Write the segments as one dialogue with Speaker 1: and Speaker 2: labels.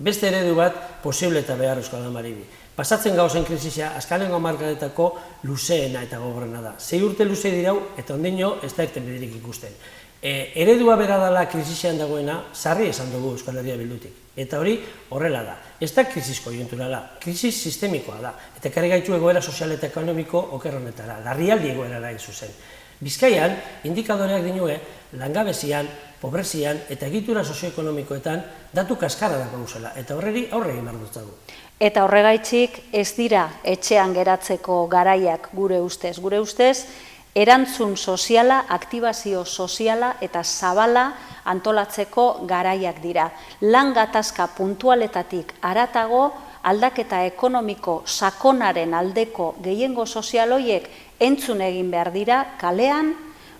Speaker 1: Beste eredu bat posible eta beharrezkoa da Maribi. Pasatzen gauzen krisisia azkenengo hamarkadetako luzeena eta gogorrena da. 6 urte luze dirau eta ondino ez da irtenbiderik ikusten. Eredua bera dela krisisean dagoena, sarri esan dugu Euskal Herria Bildutik. Eta hori horrela da. Ez da krisis koiunturala, krisis sistemikoa da. Eta ekarri gaitu egoera sozial eta ekonomiko oker honetara, larrialdi egoerara hain zuzen. Bizkaian, indikadoreak dinue, langabezian, pobrezian eta egitura sozioekonomikoetan datu kaskarra dago gauzela, eta horreri aurre egin behar dutzagu.
Speaker 2: Eta horregaitzik ez dira etxean geratzeko garaiak gure ustez. Gure ustez, erantzun soziala, aktibazio soziala eta zabala antolatzeko garaiak dira. Lan gatazka puntualetatik haratago, aldaketa ekonomiko sakonaren aldeko gehiengo sozial horiek entzun egin behar dira kalean,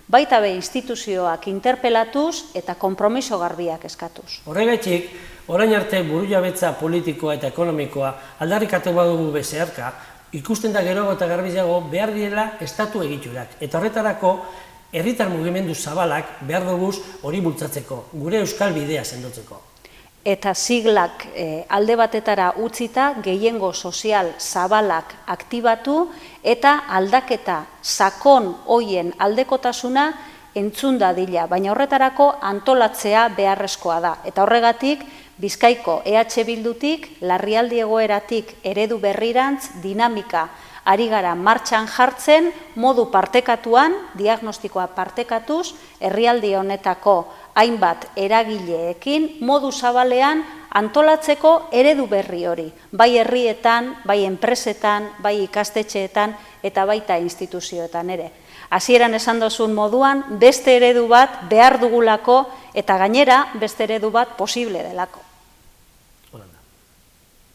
Speaker 2: baita be instituzioak interpelatuz eta konpromiso garbiak eskatuz.
Speaker 1: Horregatik, orain arte burujabetza politikoa eta ekonomikoa aldarrikatu badugu bezeharka, ikusten da geroago eta garbiago behar direla estatu egiturak. Eta horretarako, herritar mugimendu zabalak behar duguz hori bultzatzeko, gure euskal bidea sendotzeko.
Speaker 2: Eta siglak alde batetara utzita gehiengo sozial zabalak aktibatu eta aldaketa sakon hoien aldekotasuna entzun dadila, baina horretarako antolatzea beharrezkoa da. Eta horregatik, Bizkaiko EH Bildutik, larrialdi egoeratik eredu berrirantz dinamika ari gara martxan jartzen, modu partekatuan, diagnostikoa partekatuz, herrialde honetako hainbat eragileekin, modu zabalean antolatzeko eredu berri hori, bai herrietan, bai enpresetan, bai ikastetxeetan eta baita instituzioetan ere. Hasieran esan dozun moduan, beste eredu bat behar dugulako eta gainera beste eredu bat posible delako.